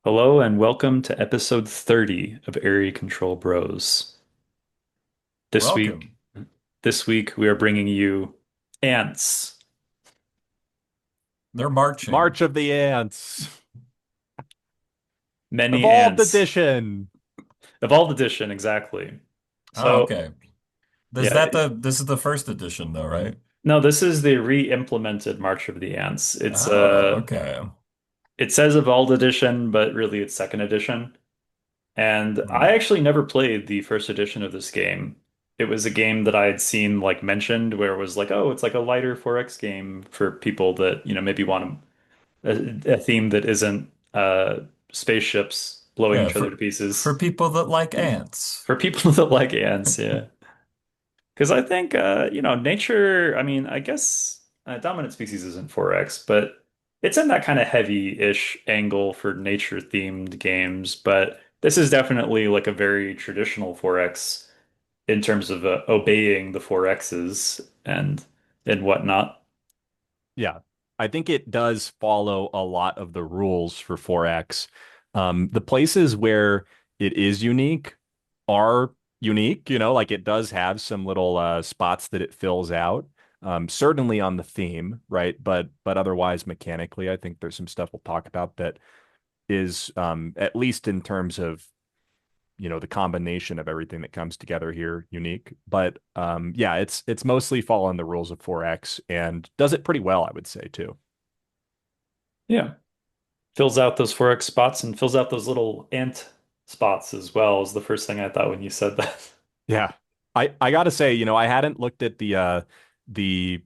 Hello and welcome to episode 30 of Area Control Bros. This week, Welcome. this week we are bringing you ants, They're marching. March of the Ants. many Evolved ants, Edition. evolved edition exactly. Oh, So, okay. yeah, This is the first edition though, right? no, this is the re-implemented March of the Ants. Oh, okay. It says evolved edition, but really it's second edition. And I Hmm. actually never played the first edition of this game. It was a game that I had seen like mentioned where it was like, oh, it's like a lighter 4X game for people that, maybe want a theme that isn't spaceships blowing Yeah, each other to for pieces. people that like ants. For people that like ants, yeah. Because I think nature, I mean, I guess dominant species isn't 4X, but it's in that kind of heavy-ish angle for nature-themed games. But this is definitely like a very traditional 4X in terms of obeying the 4Xs and whatnot. Yeah. I think it does follow a lot of the rules for 4X. The places where it is unique are unique, like it does have some little spots that it fills out. Certainly on the theme, right? But otherwise mechanically, I think there's some stuff we'll talk about that is at least in terms of the combination of everything that comes together here unique. But yeah, it's mostly following the rules of 4X and does it pretty well, I would say too. Yeah. Fills out those 4X spots and fills out those little ant spots as well, is the first thing I thought when you said that. Yeah. I gotta say, I hadn't looked at the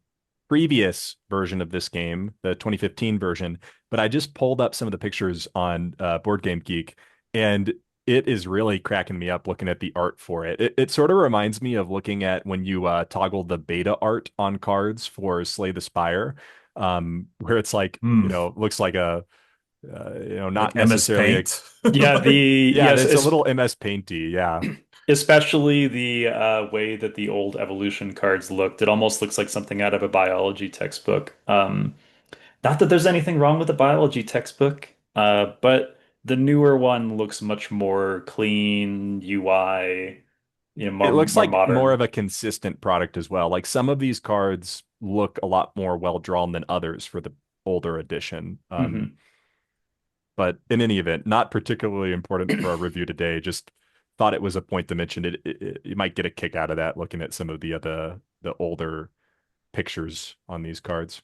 previous version of this game, the 2015 version, but I just pulled up some of the pictures on Board Game Geek, and it is really cracking me up looking at the art for it. It sort of reminds me of looking at when you toggle the beta art on cards for Slay the Spire, where it's like, Hmm. looks like a not Like MS necessarily a Paint. Yeah, yeah, it's a little MS Painty, yeah. especially the way that the old evolution cards looked. It almost looks like something out of a biology textbook. Not that there's anything wrong with the biology textbook, but the newer one looks much more clean UI, It looks more like more modern. of a consistent product as well. Like some of these cards look a lot more well drawn than others for the older edition. Hmm. But in any event, not particularly important for our review today. Just thought it was a point to mention. You might get a kick out of that looking at some of the older pictures on these cards.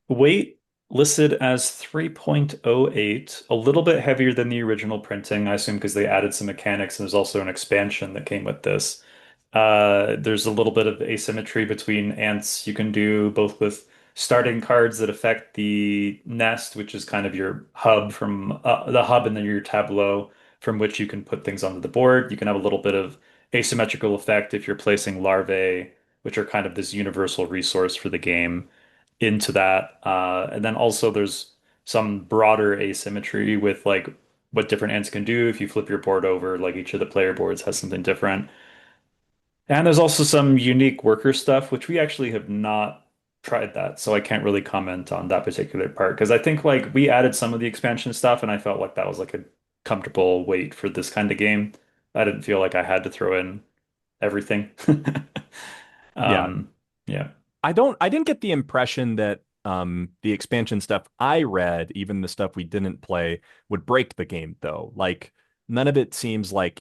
Weight listed as 3.08, a little bit heavier than the original printing, I assume because they added some mechanics and there's also an expansion that came with this. There's a little bit of asymmetry between ants you can do both with starting cards that affect the nest, which is kind of your hub from the hub and then your tableau from which you can put things onto the board. You can have a little bit of asymmetrical effect if you're placing larvae, which are kind of this universal resource for the game into that. And then also there's some broader asymmetry with like what different ants can do if you flip your board over, like each of the player boards has something different. And there's also some unique worker stuff, which we actually have not tried that. So I can't really comment on that particular part because I think like we added some of the expansion stuff and I felt like that was like a comfortable weight for this kind of game. I didn't feel like I had to throw in everything. Yeah, Um, yeah. I didn't get the impression that the expansion stuff I read, even the stuff we didn't play, would break the game though. Like none of it seems like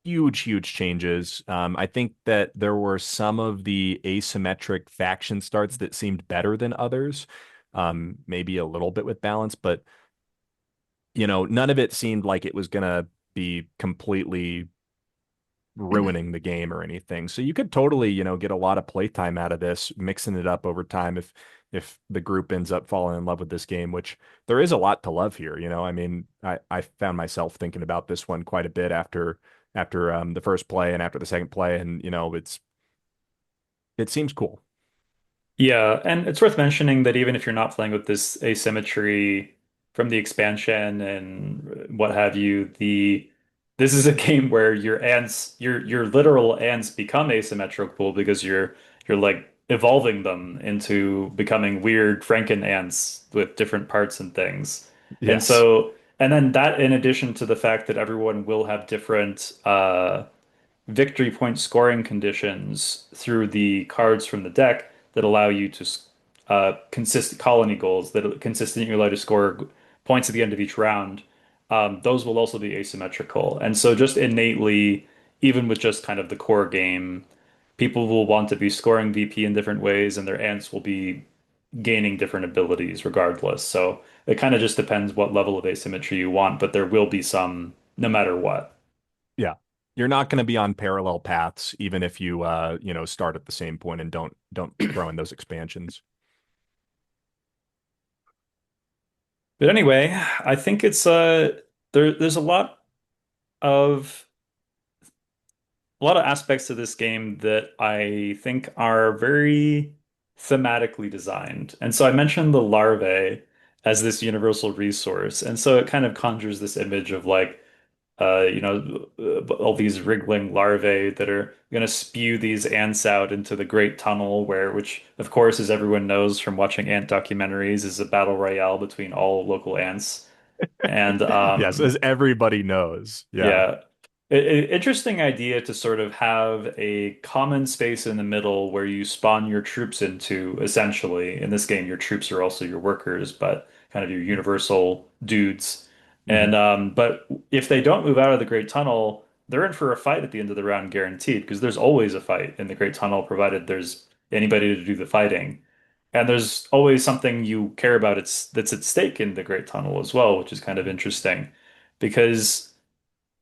huge changes. I think that there were some of the asymmetric faction starts that seemed better than others. Maybe a little bit with balance, but none of it seemed like it was gonna be completely ruining the game or anything. So you could totally, get a lot of playtime out of this, mixing it up over time if the group ends up falling in love with this game, which there is a lot to love here. I mean, I found myself thinking about this one quite a bit after the first play and after the second play, and it seems cool. Yeah, and it's worth mentioning that even if you're not playing with this asymmetry from the expansion and what have you, the this is a game where your ants, your literal ants become asymmetrical because you're like evolving them into becoming weird Franken ants with different parts and things. And Yes. so And then that, in addition to the fact that everyone will have different victory point scoring conditions through the cards from the deck that allow you to consist colony goals that consistently allow you to score points at the end of each round. Those will also be asymmetrical. And so just innately, even with just kind of the core game, people will want to be scoring VP in different ways, and their ants will be gaining different abilities regardless. So it kind of just depends what level of asymmetry you want, but there will be some no matter what. Yeah. You're not going to be on parallel paths, even if you start at the same point and don't throw in those expansions. But anyway, I think it's there's of a lot of aspects to this game that I think are very thematically designed. And so I mentioned the larvae as this universal resource. And so it kind of conjures this image of like all these wriggling larvae that are going to spew these ants out into the Great Tunnel, which, of course, as everyone knows from watching ant documentaries, is a battle royale between all local ants. And Yes, as everybody knows. Yeah. yeah. Interesting idea to sort of have a common space in the middle where you spawn your troops into, essentially. In this game, your troops are also your workers, but kind of your universal dudes. Mhm. And but if they don't move out of the Great Tunnel, they're in for a fight at the end of the round, guaranteed, because there's always a fight in the Great Tunnel, provided there's anybody to do the fighting. And there's always something you care about that's at stake in the Great Tunnel as well, which is kind of interesting because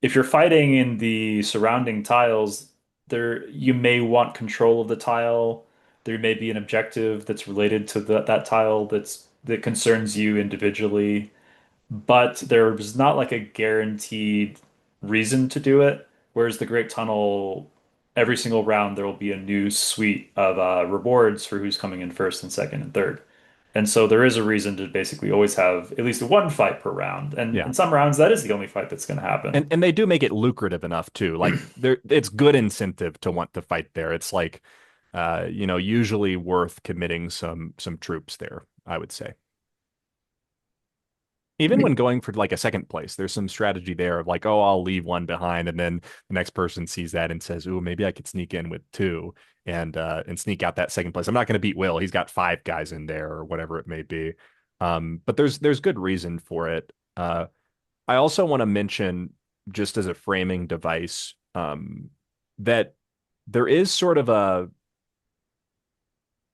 if you're fighting in the surrounding tiles, there you may want control of the tile. There may be an objective that's related to that tile that concerns you individually, but there's not like a guaranteed reason to do it. Whereas the Great Tunnel, every single round there will be a new suite of rewards for who's coming in first and second and third. And so there is a reason to basically always have at least one fight per round. And Yeah. in some rounds, that is the only fight that's going to happen. And they do make it lucrative enough too. Like there it's good incentive to want to fight there. It's like usually worth committing some troops there, I would say. Even when going for like a second place, there's some strategy there of like, oh, I'll leave one behind, and then the next person sees that and says, "Ooh, maybe I could sneak in with two and sneak out that second place." I'm not going to beat Will. He's got five guys in there or whatever it may be. But there's good reason for it. I also want to mention, just as a framing device, that there is sort of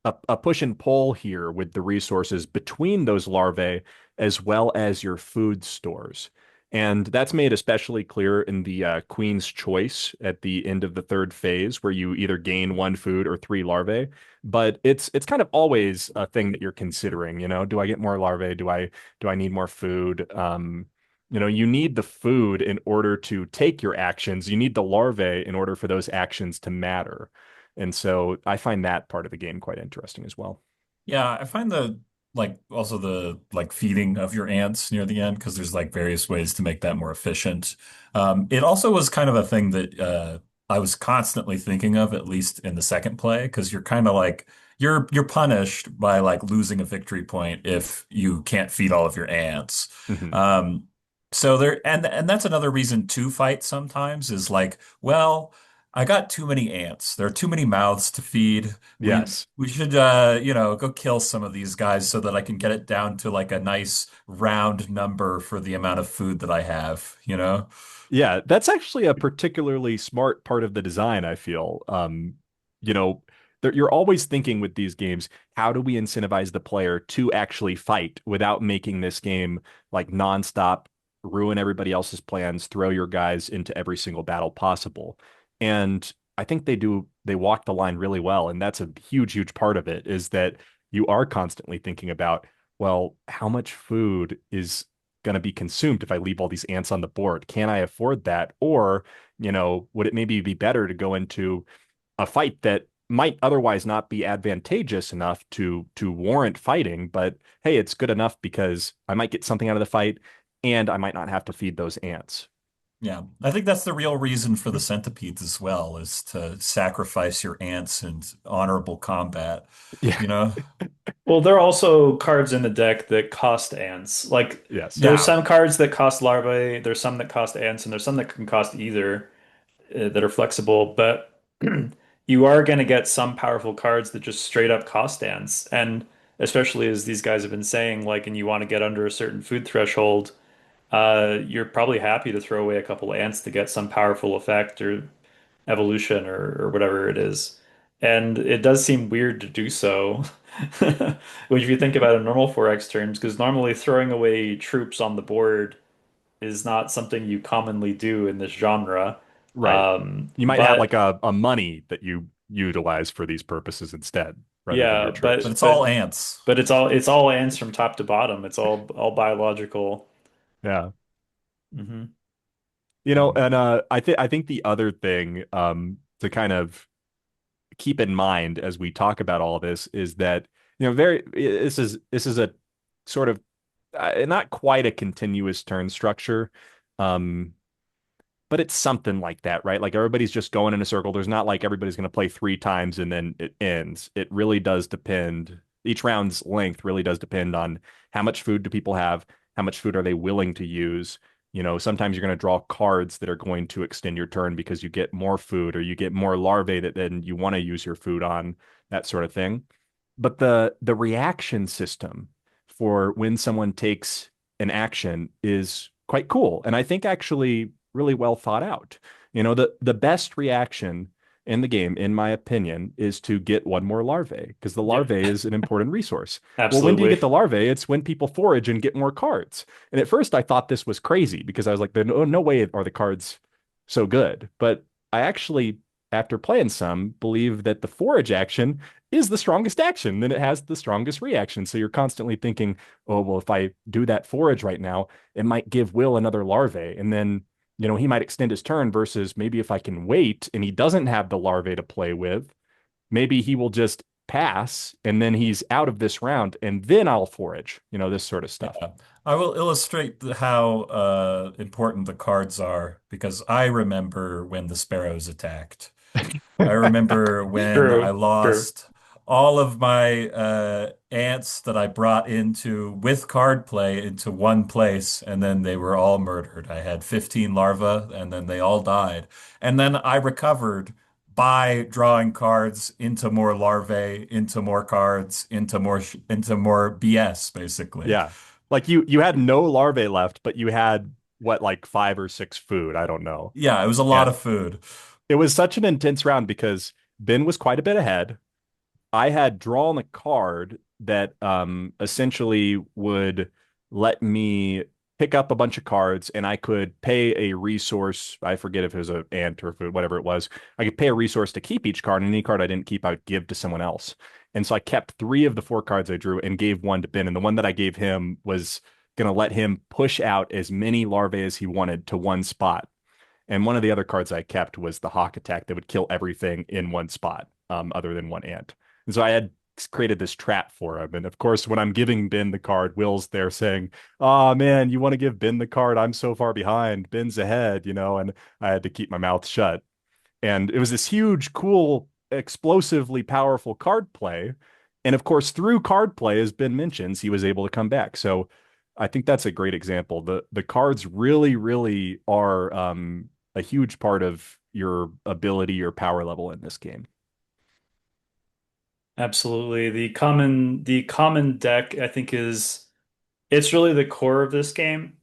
a push and pull here with the resources between those larvae as well as your food stores. And that's made especially clear in the Queen's Choice at the end of the third phase, where you either gain one food or three larvae. But it's kind of always a thing that you're considering. Do I get more larvae? Do I need more food? You need the food in order to take your actions. You need the larvae in order for those actions to matter. And so I find that part of the game quite interesting as well. Yeah, I find the like also the like feeding of your ants near the end because there's like various ways to make that more efficient. It also was kind of a thing that I was constantly thinking of, at least in the second play, because you're kind of like you're punished by like losing a victory point if you can't feed all of your ants. Mhm. Um, so there and that's another reason to fight sometimes is like, well, I got too many ants. There are too many mouths to feed. We Yes. we should go kill some of these guys so that I can get it down to like a nice round number for the amount of food that I have, you know? Yeah, that's actually a particularly smart part of the design, I feel. You know, you're always thinking with these games, how do we incentivize the player to actually fight without making this game like nonstop, ruin everybody else's plans, throw your guys into every single battle possible. And I think they walk the line really well. And that's a huge, huge part of it is that you are constantly thinking about, well, how much food is going to be consumed if I leave all these ants on the board? Can I afford that? Or, would it maybe be better to go into a fight that might otherwise not be advantageous enough to warrant fighting, but hey, it's good enough because I might get something out of the fight and I might not have to feed those ants. Yeah, I think that's the real reason for the centipedes as well, is to sacrifice your ants in honorable combat. Yeah. You know? Well, there are also cards in the deck that cost ants. Like Yes. there's Yeah, some cards that cost larvae, there's some that cost ants, and there's some that can cost either that are flexible. But you are going to get some powerful cards that just straight up cost ants. And especially as these guys have been saying, like, and you want to get under a certain food threshold, you're probably happy to throw away a couple ants to get some powerful effect or evolution or whatever it is. And it does seem weird to do so, which if you think about in normal 4X terms, because normally throwing away troops on the board is not something you commonly do in this genre. Right. You might have like But a money that you utilize for these purposes instead, rather than yeah, your but troops. it's all ants. it's all ants from top to bottom. It's all biological. Yeah. Hmm. And I think the other thing to kind of keep in mind as we talk about all this is that very this is a sort of not quite a continuous turn structure. Um, but it's something like that, right? Like everybody's just going in a circle. There's not like everybody's going to play three times and then it ends. It really does depend. Each round's length really does depend on how much food do people have, how much food are they willing to use. Sometimes you're going to draw cards that are going to extend your turn because you get more food or you get more larvae that then you want to use your food on, that sort of thing. But the reaction system for when someone takes an action is quite cool. And I think actually really well thought out. The best reaction in the game, in my opinion, is to get one more larvae because the Yeah, larvae is an important resource. Well, when do you absolutely. get the larvae? It's when people forage and get more cards. And at first I thought this was crazy because I was like, no way are the cards so good. But I actually, after playing some, believe that the forage action is the strongest action. Then it has the strongest reaction. So you're constantly thinking, oh, well, if I do that forage right now, it might give Will another larvae. And then he might extend his turn versus maybe if I can wait and he doesn't have the larvae to play with, maybe he will just pass and then he's out of this round and then I'll forage, this sort of stuff. Yeah. I will illustrate how important the cards are because I remember when the sparrows attacked. I remember when I True, true. lost all of my ants that I brought into with card play into one place, and then they were all murdered. I had 15 larvae, and then they all died. And then I recovered by drawing cards into more larvae, into more cards, into more BS, basically. Yeah. Like you had no larvae left, but you had what, like five or six food. I don't know. Yeah, it was a lot And of food. it was such an intense round because Ben was quite a bit ahead. I had drawn a card that essentially would let me pick up a bunch of cards and I could pay a resource. I forget if it was an ant or if whatever it was. I could pay a resource to keep each card, and any card I didn't keep, I would give to someone else. And so I kept three of the four cards I drew and gave one to Ben. And the one that I gave him was going to let him push out as many larvae as he wanted to one spot. And one of the other cards I kept was the hawk attack that would kill everything in one spot, other than one ant. And so I had created this trap for him. And of course, when I'm giving Ben the card, Will's there saying, "Oh man, you want to give Ben the card? I'm so far behind. Ben's ahead, and I had to keep my mouth shut. And it was this huge, cool, explosively powerful card play. And of course, through card play, as Ben mentions, he was able to come back. So I think that's a great example. The cards really, really are a huge part of your ability, your power level in this game. Absolutely. The common deck, I think, it's really the core of this game.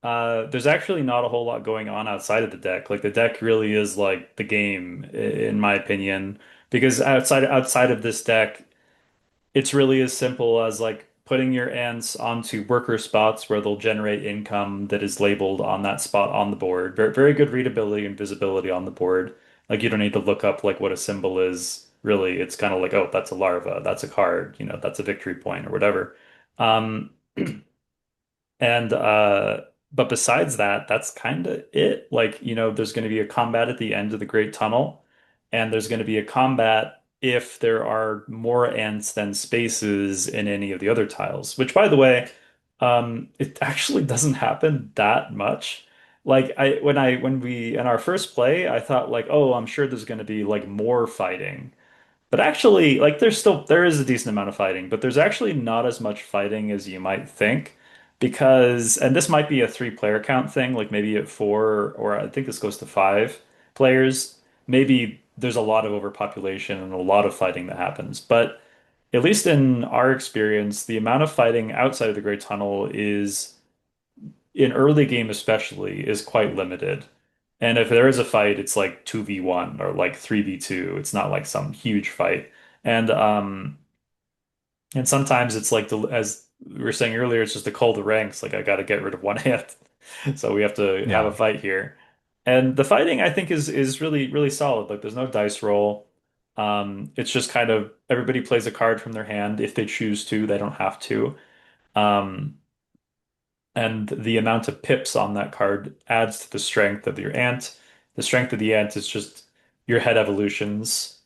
There's actually not a whole lot going on outside of the deck. Like the deck really is like the game, in my opinion, because outside of this deck, it's really as simple as like putting your ants onto worker spots where they'll generate income that is labeled on that spot on the board. Very, very good readability and visibility on the board. Like you don't need to look up like what a symbol is. Really, it's kind of like, oh, that's a larva, that's a card, that's a victory point or whatever. Um, and but besides that, that's kind of it. Like, there's going to be a combat at the end of the Great Tunnel, and there's going to be a combat if there are more ants than spaces in any of the other tiles, which by the way, it actually doesn't happen that much. Like when we in our first play, I thought like, oh, I'm sure there's going to be like more fighting. But actually, like there is a decent amount of fighting, but there's actually not as much fighting as you might think because and this might be a three-player count thing, like maybe at four or I think this goes to five players. Maybe there's a lot of overpopulation and a lot of fighting that happens. But at least in our experience, the amount of fighting outside of the Great Tunnel is in early game especially is quite limited. And if there is a fight, it's like 2v1 or like 3v2. It's not like some huge fight. And and sometimes it's like the as we were saying earlier, it's just to call the ranks. Like I got to get rid of one hand. So we have to have a Yeah. fight here. And the fighting I think is really really solid. Like there's no dice roll. It's just kind of everybody plays a card from their hand if they choose to. They don't have to. Um, and the amount of pips on that card adds to the strength of your ant. The strength of the ant is just your head evolutions.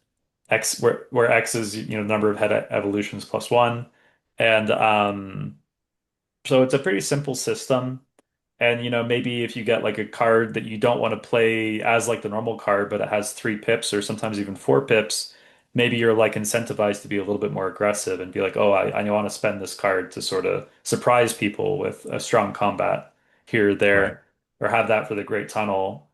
X where X is the number of head evolutions plus one. And so it's a pretty simple system. And maybe if you get like a card that you don't want to play as like the normal card, but it has three pips or sometimes even four pips, maybe you're like incentivized to be a little bit more aggressive and be like, oh, I want to spend this card to sort of surprise people with a strong combat here or Right. there, or have that for the Great Tunnel.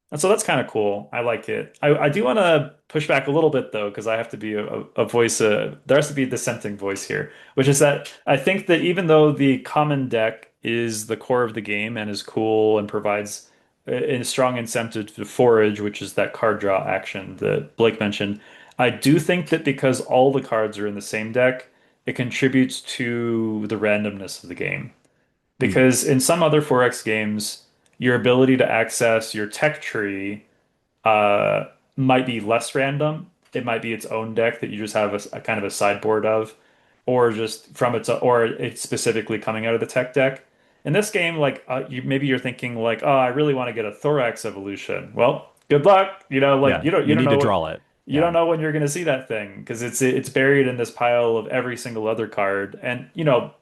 And so that's kind of cool. I like it. I do want to push back a little bit though, because I have to be a voice. There has to be a dissenting voice here, which is that I think that even though the common deck is the core of the game and is cool and provides a strong incentive to forage, which is that card draw action that Blake mentioned, I do think that because all the cards are in the same deck, it contributes to the randomness of the game. Mm. Because in some other 4X games, your ability to access your tech tree uh, might be less random. It might be its own deck that you just have a kind of a sideboard of, or just from or it's specifically coming out of the tech deck. In this game, like maybe you're thinking like, oh, I really want to get a Thorax evolution. Well, good luck. Like Yeah. you You don't need to know what draw it. you Yeah. don't know when you're going to see that thing because it's buried in this pile of every single other card. And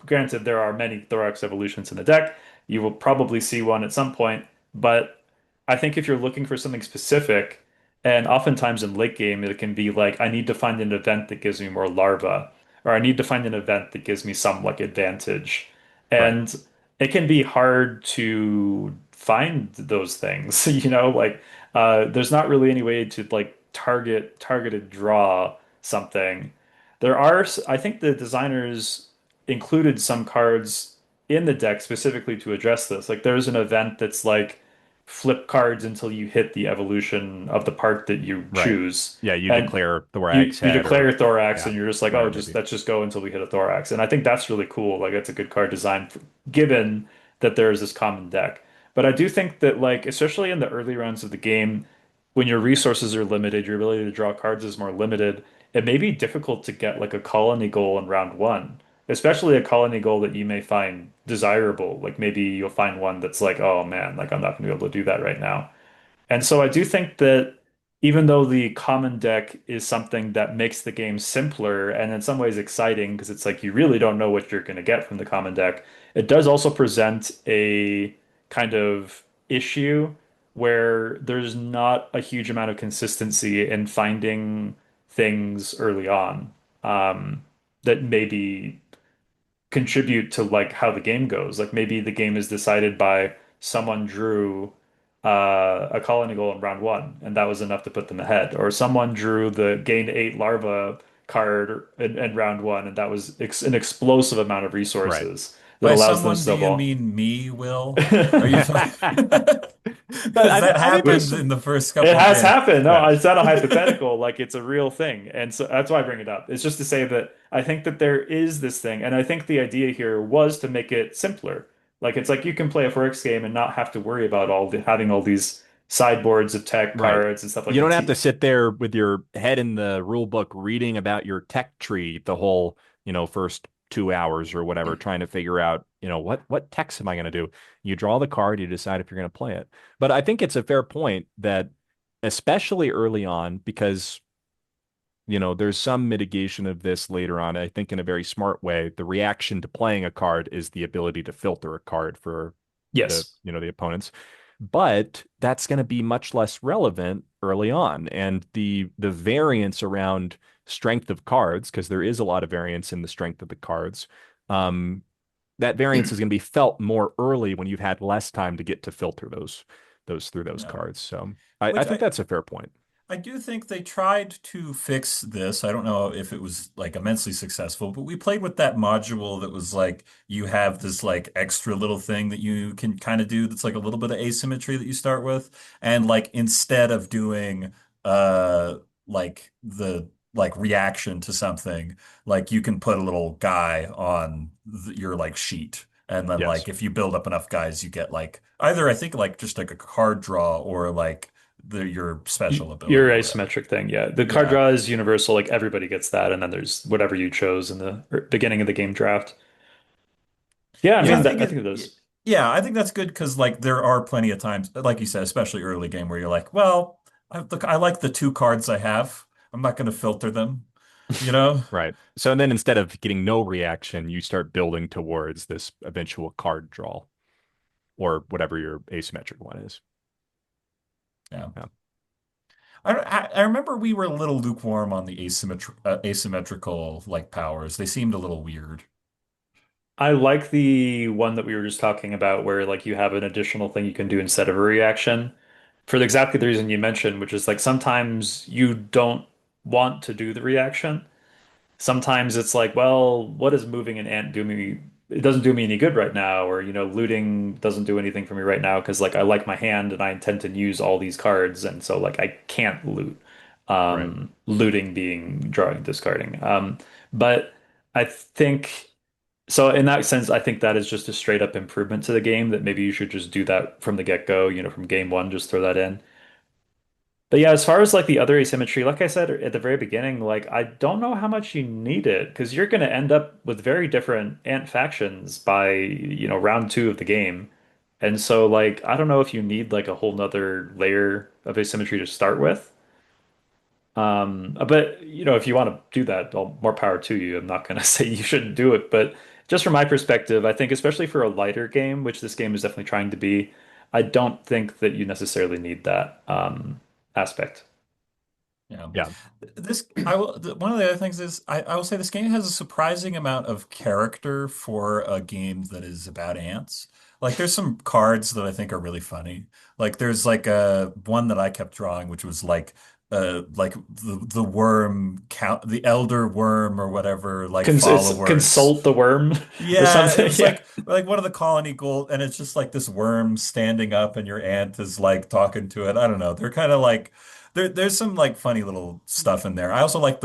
granted, there are many Thorax evolutions in the deck. You will probably see one at some point, but I think if you're looking for something specific, and oftentimes in late game, it can be like, I need to find an event that gives me more larva, or I need to find an event that gives me some like advantage. Right. And it can be hard to find those things, like there's not really any way to like targeted draw something. I think the designers included some cards in the deck specifically to address this. Like there's an event that's like flip cards until you hit the evolution of the part that you Right. choose. Yeah. You And declare you thorax you head declare or your thorax yeah, and you're just like, oh, whatever it may just be. let's just go until we hit a thorax. And I think that's really cool. Like it's a good card design given that there is this common deck. But I do think that like especially in the early rounds of the game, when your resources are limited, your ability to draw cards is more limited. It may be difficult to get like a colony goal in round one, especially a colony goal that you may find desirable. Like maybe you'll find one that's like, oh man, like I'm not gonna be able to do that right now. And so I do think that even though the common deck is something that makes the game simpler and in some ways exciting because it's like you really don't know what you're going to get from the common deck, it does also present a kind of issue where there's not a huge amount of consistency in finding things early on that maybe contribute to like how the game goes. Like maybe the game is decided by someone drew a colony goal in round one, and that was enough to put them ahead. Or someone drew the gain eight larva card in round one, and that was ex an explosive amount of Right. resources that By allows them to someone, do you snowball. mean me, Will? Are you But because that I think there's happens some in the first It couple has games. happened. No, Yeah. it's not a hypothetical. Like it's a real thing. And so that's why I bring it up. It's just to say that I think that there is this thing. And I think the idea here was to make it simpler. Like it's like you can play a Forex game and not have to worry about having all these sideboards of tech right. cards and stuff like You the don't have to T. sit there with your head in the rule book reading about your tech tree the whole, first 2 hours or whatever, trying to figure out, what text am I going to do? You draw the card, you decide if you're going to play it. But I think it's a fair point that, especially early on, because there's some mitigation of this later on. I think in a very smart way, the reaction to playing a card is the ability to filter a card for Yes. the opponents. But that's going to be much less relevant early on. And the variance around strength of cards, because there is a lot of variance in the strength of the cards, um, that variance is going to be felt more early when you've had less time to get to filter those through those Yeah. cards. So I Which think that's a fair point. I do think they tried to fix this. I don't know if it was like immensely successful, but we played with that module that was like you have this like extra little thing that you can kind of do that's like a little bit of asymmetry that you start with. And like instead of doing like the like reaction to something, like you can put a little guy on your like sheet. And then Yes. like if you build up enough guys, you get like either I think like just like a card draw or like your special Your ability or whatever. asymmetric thing, yeah. The card Yeah. draw is universal, like everybody gets that, and then there's whatever you chose in the beginning of the game draft. Yeah, I Yeah, I mean think I think it it is. yeah, I think that's good because like there are plenty of times, like you said, especially early game where you're like, well, I like the two cards I have. I'm not going to filter them, you know? Right. So and then instead of getting no reaction, you start building towards this eventual card draw or whatever your asymmetric one is. Yeah. Yeah. I remember we were a little lukewarm on the asymmetrical like powers. They seemed a little weird. I like the one that we were just talking about where like you have an additional thing you can do instead of a reaction for exactly the reason you mentioned, which is like sometimes you don't want to do the reaction. Sometimes it's like, well, what does moving an ant do me? It doesn't do me any good right now, or looting doesn't do anything for me right now because like I like my hand and I intend to use all these cards, and so like I can't loot. Right. Looting being drawing, discarding. But I think so in that sense, I think that is just a straight up improvement to the game that maybe you should just do that from the get-go, from game one, just throw that in. But yeah, as far as like the other asymmetry, like I said at the very beginning, like I don't know how much you need it because you're going to end up with very different ant factions by, round two of the game. And so like I don't know if you need like a whole nother layer of asymmetry to start with. But if you want to do that, all more power to you. I'm not going to say you shouldn't do it, but just from my perspective, I think especially for a lighter game, which this game is definitely trying to be, I don't think that you necessarily need that aspect. Yeah. Yeah. This I will one of the other things is I will say this game has a surprising amount of character for a game that is about ants. Like there's some cards that I think are really funny. Like there's like a one that I kept drawing which was like the worm count the elder worm or whatever like It's followers. consult the worm or Yeah, it something. was Yeah. like one of the colony gold, and it's just like this worm standing up, and your aunt is like talking to it. I don't know. They're kind of like there's some like funny little stuff in there. I also like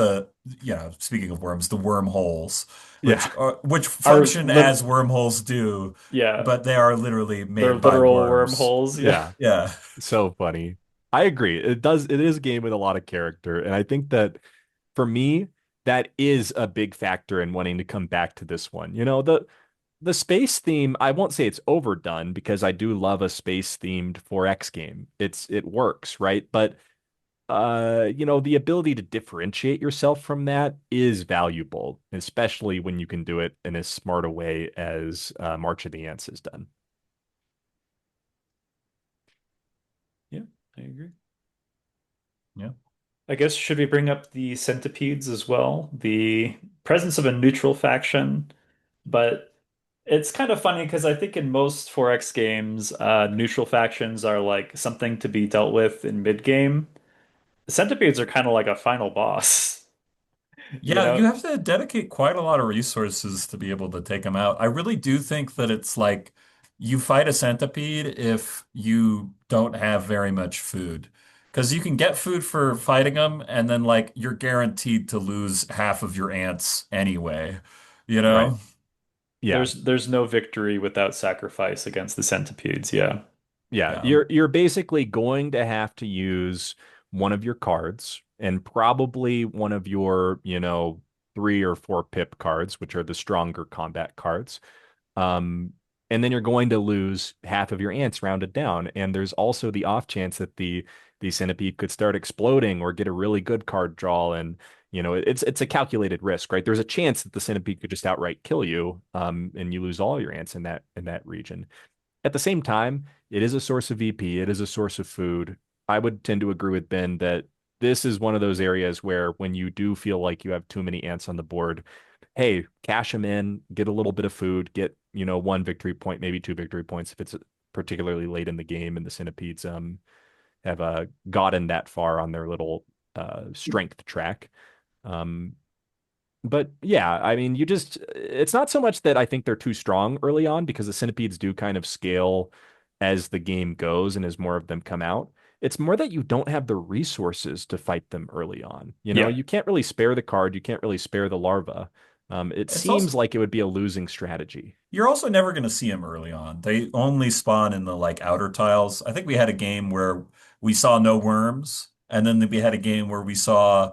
speaking of worms, the wormholes, Yeah. which Are function lit as wormholes do, Yeah, but they are literally they're made by literal worms. wormholes. Yeah. Yeah. Yeah, So funny. I agree. It is a game with a lot of character. And I think that for me, that is a big factor in wanting to come back to this one. The space theme, I won't say it's overdone because I do love a space themed 4X game. It works, right? But the ability to differentiate yourself from that is valuable, especially when you can do it in as smart a way as March of the Ants has done. Yeah, I agree. yeah, I guess should we bring up the centipedes as well? The presence of a neutral faction, but it's kind of funny because I think in most 4X games, neutral factions are like something to be dealt with in mid-game. The centipedes are kind of like a final boss, you yeah. You know? have to dedicate quite a lot of resources to be able to take them out. I really do think that it's like you fight a centipede if you don't have very much food. Because you can get food for fighting them, and then like you're guaranteed to lose half of your ants anyway, you Right. know? Yeah. There's no victory without sacrifice against the centipedes. Yeah. Yeah. Yeah. You're basically going to have to use one of your cards and probably one of your, 3 or 4 pip cards, which are the stronger combat cards. Um, and then you're going to lose half of your ants rounded down. And there's also the off chance that the centipede could start exploding or get a really good card draw. And it's a calculated risk, right? There's a chance that the centipede could just outright kill you, and you lose all your ants in that region. At the same time, it is a source of VP, it is a source of food. I would tend to agree with Ben that this is one of those areas where when you do feel like you have too many ants on the board, hey, cash them in, get a little bit of food, get, one victory point, maybe two victory points if it's particularly late in the game and the centipedes have gotten that far on their little strength track. Um, but yeah, I mean, it's not so much that I think they're too strong early on because the centipedes do kind of scale as the game goes and as more of them come out. It's more that you don't have the resources to fight them early on. Yeah. You can't really spare the card, you can't really spare the larva. It It's also seems like it would be a losing strategy. You're also never going to see them early on. They only spawn in the like outer tiles. I think we had a game where we saw no worms, and then we had a game where we saw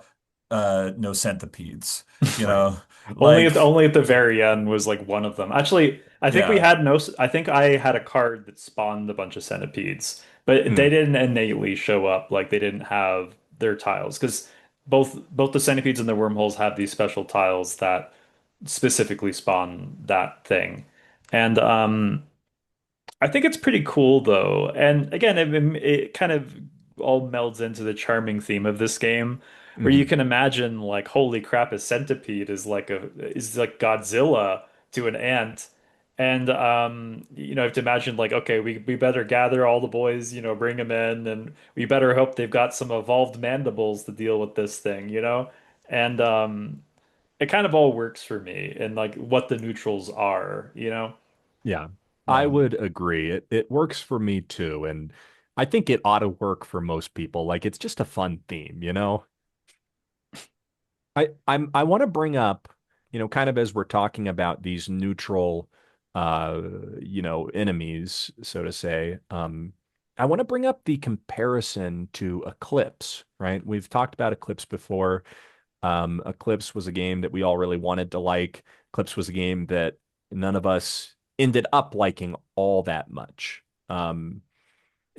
no centipedes. You Right. know, like Only at the very end was like one of them. Actually, I think we yeah. had no, I think I had a card that spawned a bunch of centipedes, but Hmm. they didn't innately show up. Like they didn't have their tiles because both the centipedes and the wormholes have these special tiles that specifically spawn that thing. And I think it's pretty cool though. And again, it kind of all melds into the charming theme of this game, where you Hmm. can imagine like, holy crap, a centipede is like Godzilla to an ant. And you have to imagine like, okay, we better gather all the boys, bring them in, and we better hope they've got some evolved mandibles to deal with this thing. And it kind of all works for me and like what the neutrals are. Yeah, I Yeah. would agree. It works for me too, and I think it ought to work for most people. Like it's just a fun theme, you know? I want to bring up, kind of as we're talking about these neutral enemies, so to say. I want to bring up the comparison to Eclipse, right? We've talked about Eclipse before. Eclipse was a game that we all really wanted to like. Eclipse was a game that none of us ended up liking all that much.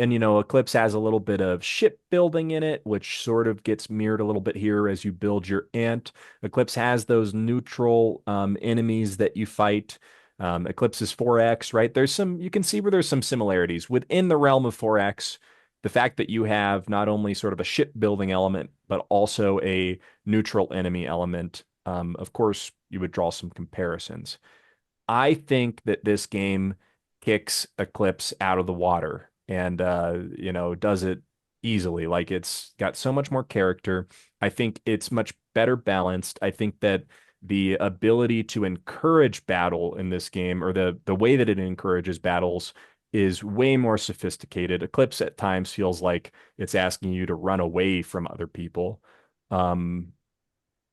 And Eclipse has a little bit of shipbuilding in it, which sort of gets mirrored a little bit here as you build your ant. Eclipse has those neutral enemies that you fight. Eclipse is 4X, right? You can see where there's some similarities within the realm of 4X. The fact that you have not only sort of a shipbuilding element, but also a neutral enemy element. Of course, you would draw some comparisons. I think that this game kicks Eclipse out of the water and does it easily. Like it's got so much more character. I think it's much better balanced. I think that the ability to encourage battle in this game or the way that it encourages battles is way more sophisticated. Eclipse at times feels like it's asking you to run away from other people. Um,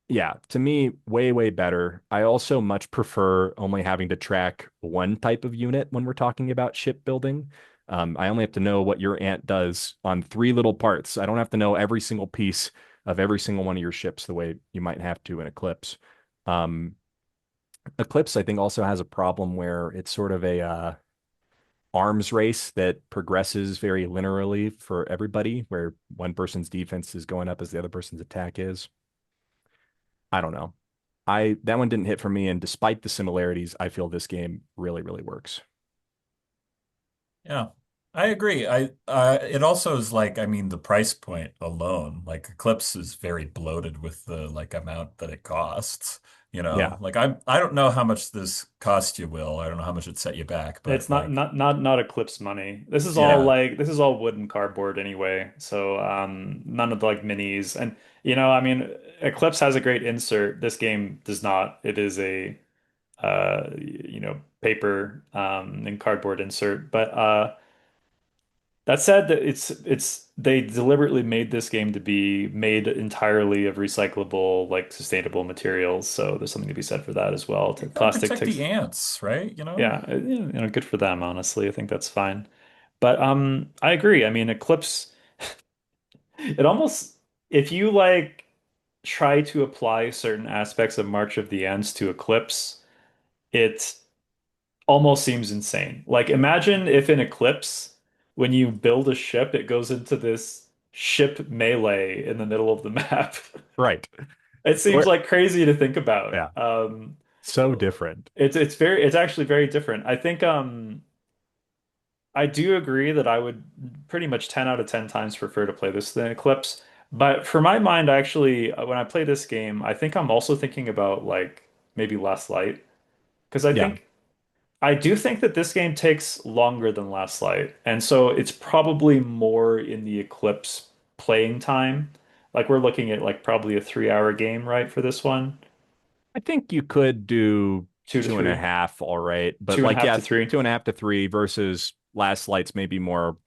yeah, to me, way, way better. I also much prefer only having to track one type of unit when we're talking about shipbuilding. I only have to know what your ant does on three little parts. I don't have to know every single piece of every single one of your ships the way you might have to in Eclipse. Um, Eclipse, I think, also has a problem where it's sort of a arms race that progresses very linearly for everybody, where one person's defense is going up as the other person's attack is. I don't know. I That one didn't hit for me, and despite the similarities, I feel this game really, really works. Yeah, I agree. It also is like, I mean, the price point alone, like Eclipse is very bloated with the like amount that it costs. Yeah, I don't know how much this cost you, Will. I don't know how much it set you back, It's but like, not Eclipse money. yeah, This is all wooden cardboard anyway. So none of the like minis. And I mean Eclipse has a great insert. This game does not. It is a paper and cardboard insert. But that said, that it's they deliberately made this game to be made entirely of recyclable, like sustainable materials. So there's something to be said for that as well. you gotta Plastic protect takes the ants, right? Yeah, good for them, honestly. I think that's fine. But I agree. I mean, Eclipse, it almost if you like try to apply certain aspects of March of the Ants to Eclipse, it almost seems insane. Like imagine if in Eclipse, when you build a ship, it goes into this ship melee in the middle of the map. right. It seems Where, like crazy to think about. yeah, so different. It's actually very different. I think I do agree that I would pretty much 10 out of 10 times prefer to play this than Eclipse. But for my mind, actually, when I play this game, I think I'm also thinking about like maybe Last Light. Because Yeah. I do think that this game takes longer than Last Light. And so it's probably more in the Eclipse playing time. Like we're looking at like probably a 3 hour game, right, for this one? I think you could do Two to two and a three, half, all right. But two and a like, half yeah, to three. 2.5 to 3 versus Last Light's maybe more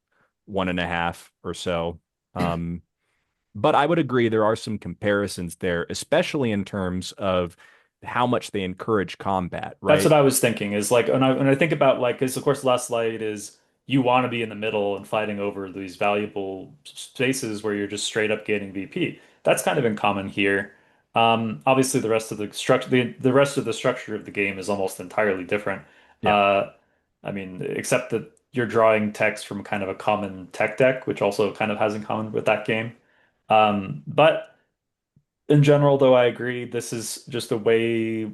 1.5 or so. Um, but I would agree there are some comparisons there, especially in terms of how much they encourage combat, That's what right? I was thinking is like when I think about like because of course Last Light is you want to be in the middle and fighting over these valuable spaces where you're just straight up gaining VP. That's kind of in common here. Obviously the rest of the structure the rest of the structure of the game is almost entirely different. Yeah. Uh, I mean, except that you're drawing text from kind of a common tech deck, which also kind of has in common with that game. But in general, though, I agree this is just a way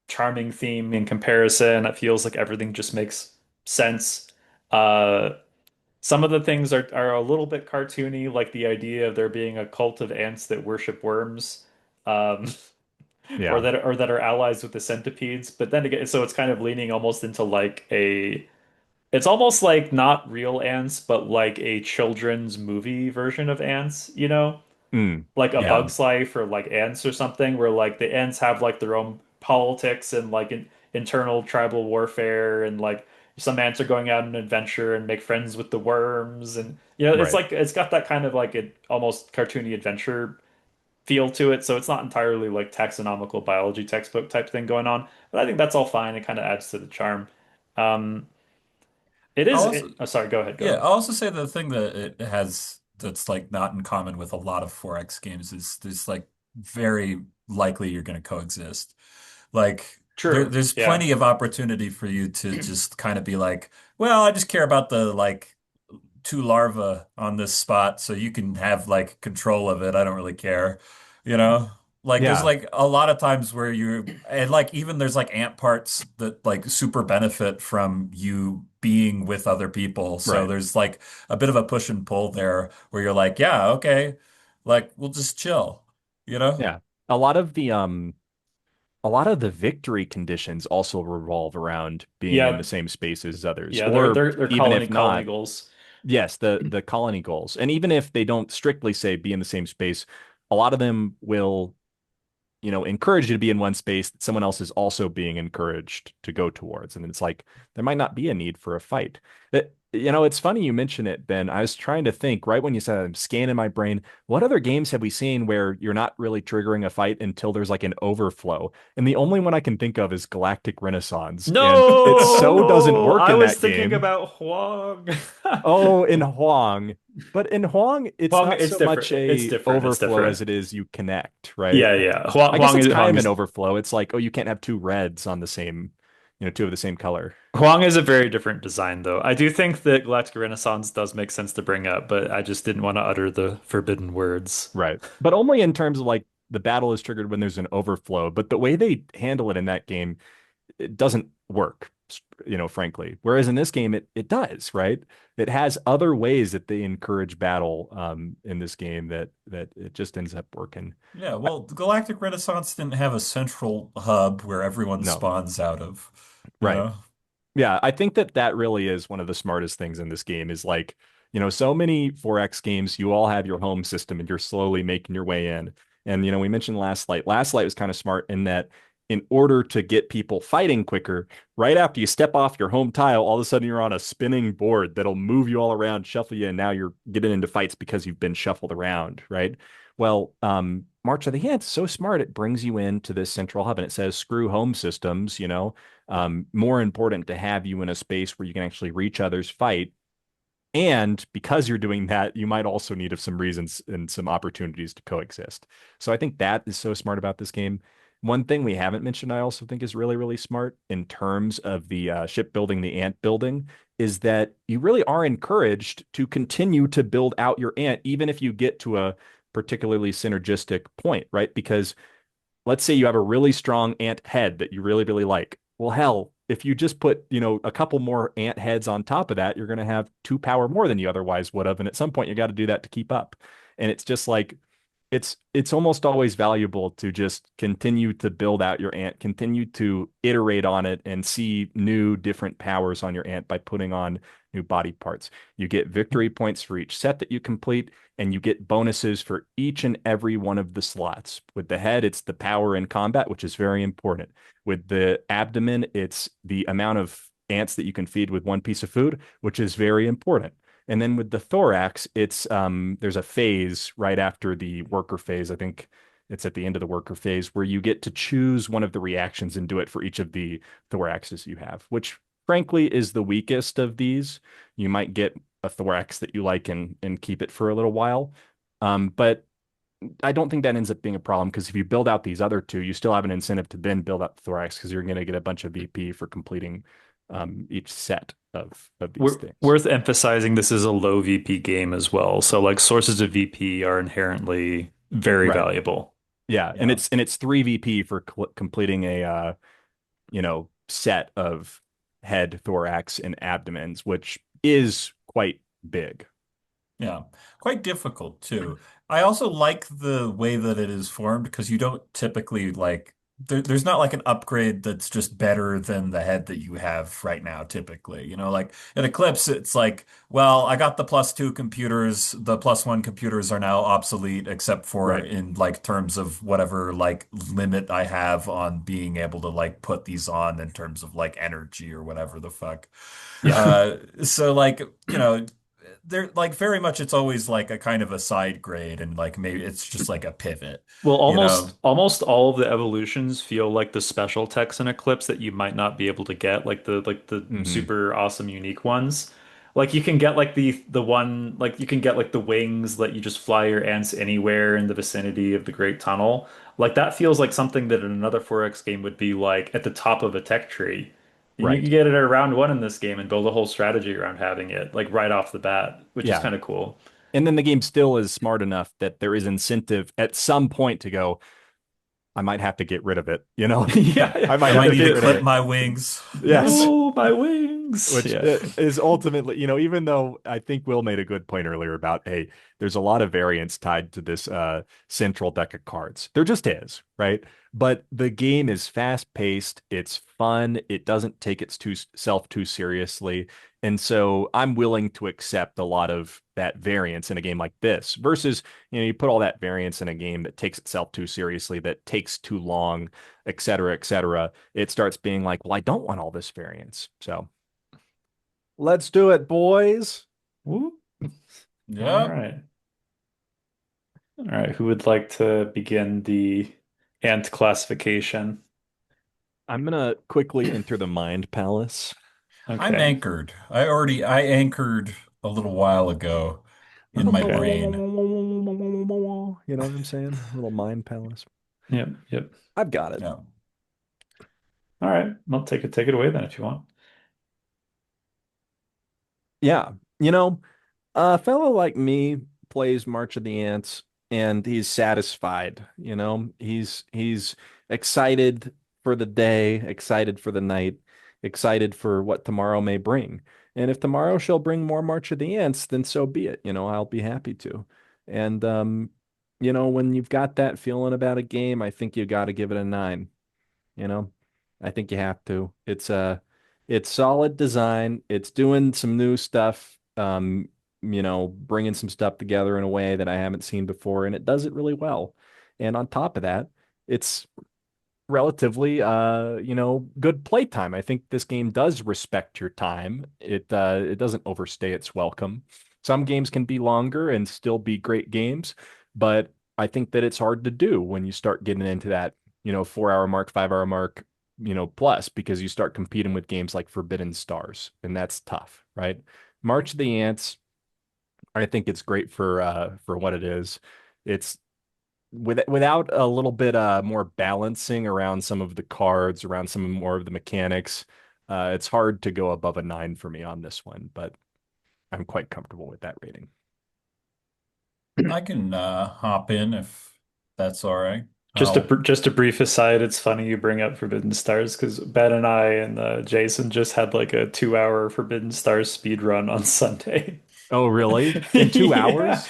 charming theme in comparison. It feels like everything just makes sense. Uh, some of the things are a little bit cartoony, like the idea of there being a cult of ants that worship worms, um, Yeah. or that are allies with the centipedes. But then again, so it's kind of leaning almost into like a it's almost like not real ants, but like a children's movie version of ants, you know? Mm. Like a Yeah. Bug's Life or like ants or something, where like the ants have like their own politics and like internal tribal warfare, and like some ants are going out on an adventure and make friends with the worms, and it's Right. like it's got that kind of like an almost cartoony adventure feel to it. So it's not entirely like taxonomical biology textbook type thing going on, but I think that's all fine. It kind of adds to the charm. Um, it I'll is. also, Sorry, go ahead. yeah, Go. I'll also say the thing that it has that's like not in common with a lot of 4X games is there's like very likely you're going to coexist. Like True. there's Yeah. plenty of opportunity for you to just kind of be like, well, I just care about the like two larvae on this spot, so you can have like control of it. I don't really care, you know? Like there's Yeah. like a lot of times where and like even there's like ant parts that like super benefit from you being with other people. So Right. there's like a bit of a push and pull there where you're like, yeah, okay, like we'll just chill, you know? Yeah. A lot of the um a lot of the victory conditions also revolve around being in the Yeah. same space as others. Yeah. Or They're even if colony not, goals. yes, the colony goals. And even if they don't strictly say be in the same space, a lot of them will encourage you to be in one space that someone else is also being encouraged to go towards. And it's like there might not be a need for a fight. It's funny you mention it, Ben. I was trying to think right when you said I'm scanning my brain, what other games have we seen where you're not really triggering a fight until there's like an overflow? And the only one I can think of is Galactic Renaissance. And it so doesn't No, work I in was that thinking game. about Huang. Oh, in Huang. But in Huang, it's Huang, not it's so much different. It's a different. It's overflow different. as it is you connect, right? Yeah, yeah. Huang, I guess it's kind Huang of an is overflow. It's like, oh, you can't have two reds on the same, two of the same color. Huang is a very different design, though. I do think that Galactic Renaissance does make sense to bring up, but I just didn't want to utter the forbidden words. Right. But only in terms of like the battle is triggered when there's an overflow. But the way they handle it in that game, it doesn't work, frankly. Whereas in this game, it does, right? It has other ways that they encourage battle in this game that it just ends up working. Yeah, well, the Galactic Renaissance didn't have a central hub where everyone No, spawns out of, you right. know? Yeah, I think that really is one of the smartest things in this game is like, so many 4X games, you all have your home system and you're slowly making your way in. And, we mentioned Last Light. Last Light was kind of smart in that in order to get people fighting quicker, right after you step off your home tile, all of a sudden you're on a spinning board that'll move you all around, shuffle you, and now you're getting into fights because you've been shuffled around, right? Well, March of the Ants, so smart, it brings you into this central hub and it says screw home systems, more important to have you in a space where you can actually reach others, fight. And because you're doing that, you might also need of some reasons and some opportunities to coexist. So I think that is so smart about this game. One thing we haven't mentioned, I also think is really, really smart in terms of the shipbuilding, the ant building, is that you really are encouraged to continue to build out your ant, even if you get to a particularly synergistic point, right? Because let's say you have a really strong ant head that you really, really like. Well, hell, if you just put, a couple more ant heads on top of that, you're going to have 2 power more than you otherwise would have. And at some point, you got to do that to keep up. And it's just like, it's almost always valuable to just continue to build out your ant, continue to iterate on it and see new different powers on your ant by putting on new body parts. You get victory points for each set that you complete, and you get bonuses for each and every one of the slots. With the head, it's the power in combat, which is very important. With the abdomen, it's the amount of ants that you can feed with one piece of food, which is very important. And then with the thorax, it's there's a phase right after the worker phase. I think it's at the end of the worker phase where you get to choose one of the reactions and do it for each of the thoraxes you have, which frankly is the weakest of these. You might get a thorax that you like and keep it for a little while. But I don't think that ends up being a problem because if you build out these other two, you still have an incentive to then build up the thorax because you're going to get a bunch of VP for completing each set of these things. Worth emphasizing this is a low VP game as well. So like sources of VP are inherently very Right. valuable. Yeah, and Yeah. it's 3 VP for completing a set of head, thorax, and abdomens, which is quite big. Yeah, quite difficult too. I also like the way that it is formed because you don't typically there's not like an upgrade that's just better than the head that you have right now, typically. Like in Eclipse, it's like, well, I got the +2 computers, the +1 computers are now obsolete except for Right. in like terms of whatever like limit I have on being able to like put these on in terms of like energy or whatever the fuck. Yeah. So like, they're like very much it's always like a kind of a side grade and like maybe it's just like a pivot, Well, you know? almost all of the evolutions feel like the special techs in Eclipse that you might not be able to get, like the Hmm. super awesome unique ones. Like you can get like the one like you can get like the wings let you just fly your ants anywhere in the vicinity of the Great Tunnel. Like that feels like something that in another 4X game would be like at the top of a tech tree. And you can Right. get it at round one in this game and build a whole strategy around having it, like right off the bat, which is Yeah. kind of cool. And then the game still is smart enough that there is incentive at some point to go, I might have to get rid of it, Yeah, yeah. I might I have might to need to get rid of clip it. my wings. Yes. No, my wings. Which Yeah. is ultimately, even though I think Will made a good point earlier about, hey, there's a lot of variance tied to this central deck of cards. There just is, right? But the game is fast paced, it's fun, it doesn't take itself too seriously. And so I'm willing to accept a lot of that variance in a game like this versus, you put all that variance in a game that takes itself too seriously, that takes too long, et cetera, et cetera. It starts being like, well, I don't want all this variance. So. Let's do it, boys. Woo. All Yep. right. All right. Who would like to begin the ant classification? I'm gonna quickly enter the mind palace. I'm Okay. anchored. I anchored a little while ago in my Okay. brain. You know what I'm saying? Little mind palace. Yep. Yep. I've got it. Yeah. All right. I'll take it away then if you want. Yeah. A fellow like me plays March of the Ants and he's satisfied, He's excited for the day, excited for the night, excited for what tomorrow may bring. And if tomorrow shall bring more March of the Ants, then so be it. I'll be happy to. And when you've got that feeling about a game, I think you got to give it a 9, you know. I think you have to. It's solid design. It's doing some new stuff. Bringing some stuff together in a way that I haven't seen before, and it does it really well. And on top of that, it's relatively good playtime. I think this game does respect your time. It doesn't overstay its welcome. Some games can be longer and still be great games, but I think that it's hard to do when you start getting into that, 4 hour mark, 5 hour mark, plus because you start competing with games like Forbidden Stars, and that's tough, right? March of the Ants, I think it's great for what it is. It's without a little bit more balancing around some of the cards, around some more of the mechanics, it's hard to go above a 9 for me on this one, but I'm quite comfortable with that rating. I can hop in if that's all right. Oh, just a brief aside, it's funny you bring up Forbidden Stars because Ben and I and Jason just had like a 2 hour Forbidden Stars speed run on Sunday. Oh, really? In two Yeah, hours?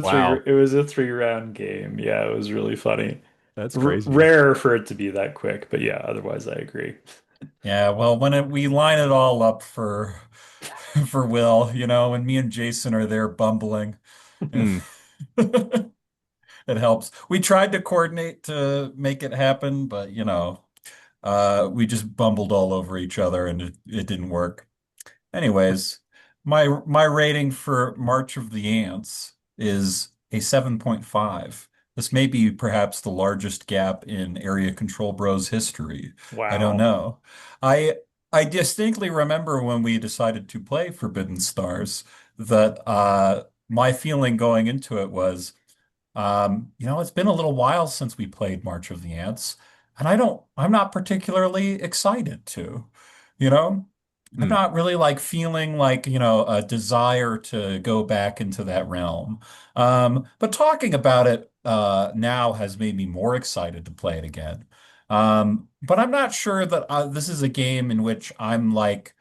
Wow, it was a 3 round game. Yeah, it was really funny. that's R crazy. Rare for it to be that quick, but yeah, otherwise I agree. yeah. Well, we line it all up for for Will, and me and Jason are there bumbling. Hmm. It helps. We tried to coordinate to make it happen, but we just bumbled all over each other and it didn't work. Anyways, my rating for March of the Ants is a 7.5. This may be perhaps the largest gap in Area Control Bros history. I don't Wow. know. I I distinctly remember when we decided to play Forbidden Stars that my feeling going into it was it's been a little while since we played March of the Ants, and I'm not particularly excited to, you know? I'm Hmm. not really like feeling like, a desire to go back into that realm. But talking about it now has made me more excited to play it again. But I'm not sure that this is a game in which I'm like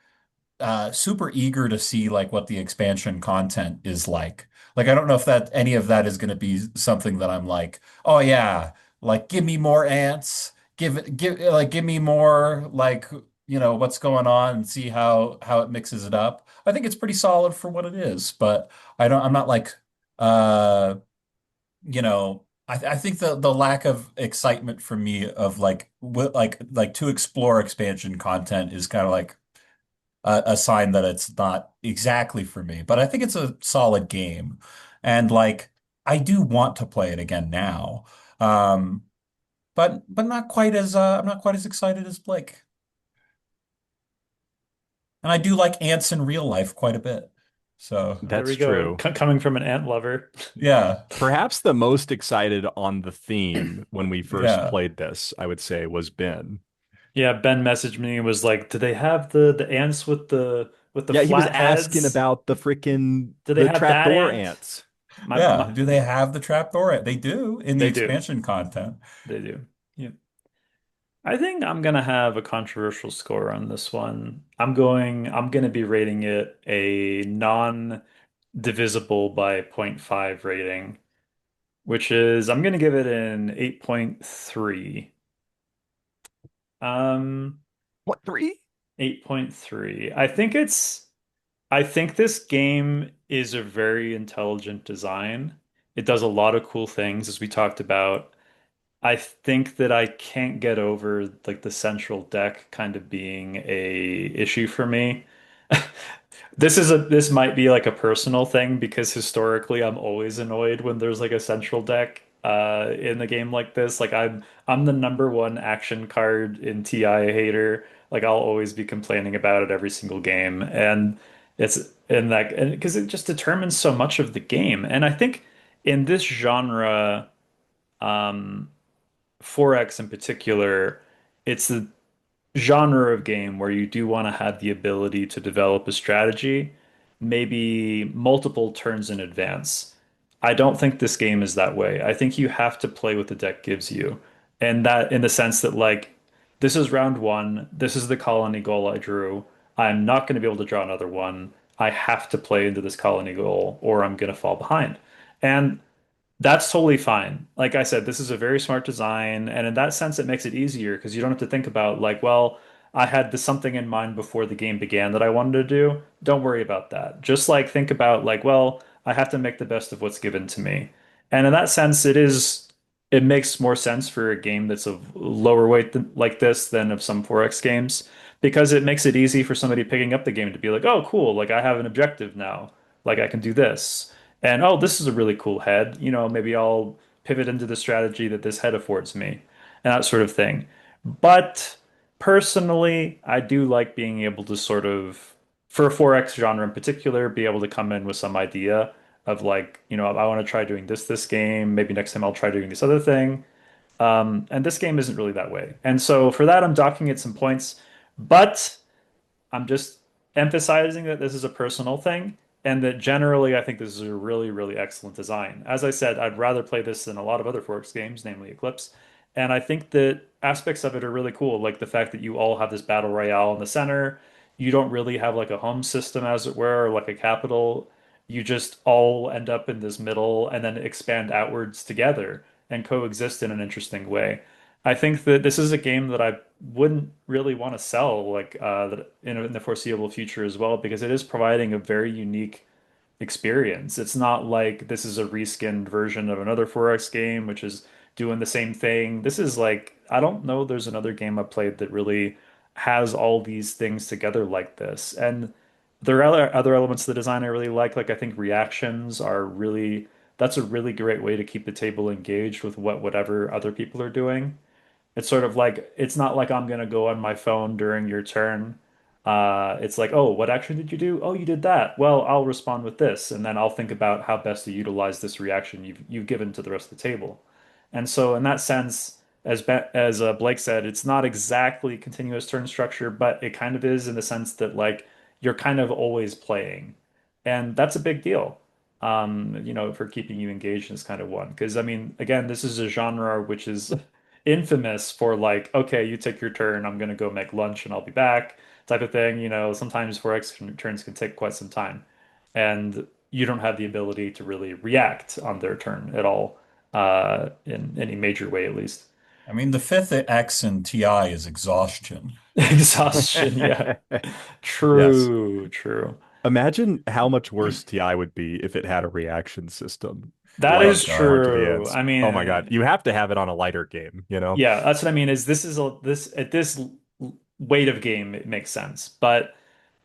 super eager to see like what the expansion content is like. Like I don't know if that any of that is going to be something that I'm like, oh yeah, like give me more ants, give me more like what's going on and see how it mixes it up. I think it's pretty solid for what it is, but I'm not like uh I think the lack of excitement for me of like like to explore expansion content is kind of like a sign that it's not exactly for me. But I think it's a solid game. And like I do want to play it again now. Um, but not quite as I'm not quite as excited as Blake. And I do like ants in real life quite a bit. So There That's we go. true. Coming from an ant lover. yeah. Perhaps the most excited on the theme when we first Yeah. played this, I would say, was Ben. Yeah, Ben messaged me and was like, "Do they have the ants with the Yeah, he was flat asking heads? about Do they the have that trapdoor ant?" ants. Yeah. Do they have the trapdoor? They do in the They do. expansion content. They do. Yeah. I think I'm gonna have a controversial score on this one. I'm gonna be rating it a non-divisible by point 0.5 rating, which is I'm gonna give it an 8.3. Um, What, three? 8.3. I think this game is a very intelligent design. It does a lot of cool things, as we talked about. I think that I can't get over like the central deck kind of being a issue for me. This might be like a personal thing because historically I'm always annoyed when there's like a central deck in the game like this. Like I'm the number one action card in TI hater. Like I'll always be complaining about it every single game. And it's in that and because it just determines so much of the game. And I think in this genre, um 4X in particular, it's the genre of game where you do want to have the ability to develop a strategy, maybe multiple turns in advance. I don't think this game is that way. I think you have to play what the deck gives you. And that in the sense that like this is round one, this is the colony goal I drew. I'm not going to be able to draw another one. I have to play into this colony goal or I'm going to fall behind. And that's totally fine. Like I said, this is a very smart design, and in that sense, it makes it easier because you don't have to think about like, well, I had this something in mind before the game began that I wanted to do. Don't worry about that. Just like think about like, well, I have to make the best of what's given to me. And in that sense, it makes more sense for a game that's of lower weight like this than of some 4X games because it makes it easy for somebody picking up the game to be like, oh, cool, like I have an objective now. Like I can do this. And oh, this is a really cool head. You know, maybe I'll pivot into the strategy that this head affords me and that sort of thing. But personally, I do like being able to sort of, for a 4X genre in particular, be able to come in with some idea of like, you know, I want to try doing this game. Maybe next time I'll try doing this other thing. And this game isn't really that way. And so for that, I'm docking it some points. But I'm just emphasizing that this is a personal thing and that generally I think this is a really, really excellent design. As I said, I'd rather play this than a lot of other Forks games, namely Eclipse. And I think that aspects of it are really cool, like the fact that you all have this battle royale in the center. You don't really have like a home system, as it were, or like a capital. You just all end up in this middle and then expand outwards together and coexist in an interesting way. I think that this is a game that I wouldn't really want to sell like that in the foreseeable future as well, because it is providing a very unique experience. It's not like this is a reskinned version of another 4X game, which is doing the same thing. This is like, I don't know, there's another game I played that really has all these things together like this. And there are other elements of the design I really like. Like, I think reactions are really, that's a really great way to keep the table engaged with whatever other people are doing. It's sort of like it's not like I'm gonna go on my phone during your turn. It's like, oh, what action did you do? Oh, you did that. Well, I'll respond with this, and then I'll think about how best to utilize this reaction you've given to the rest of the table. And so, in that sense, as Blake said, it's not exactly continuous turn structure, but it kind of is in the sense that like you're kind of always playing, and that's a big deal. For keeping you engaged in this kind of one. Because I mean, again, this is a genre which is infamous for like, okay, you take your turn, I'm gonna go make lunch and I'll be back, type of thing. Sometimes 4X turns can take quite some time, and you don't have the ability to really react on their turn at all, in any major way, at least. I mean, the fifth X in TI is exhaustion. Exhaustion, yeah. Yes. True, true. Imagine how much worse TI would be if it had a reaction system, That Oh like is God. towards the true. ends. I Oh my God. mean, You have to have it on a lighter game, you know? yeah, that's what I mean. Is this is a this at this weight of game, it makes sense, but.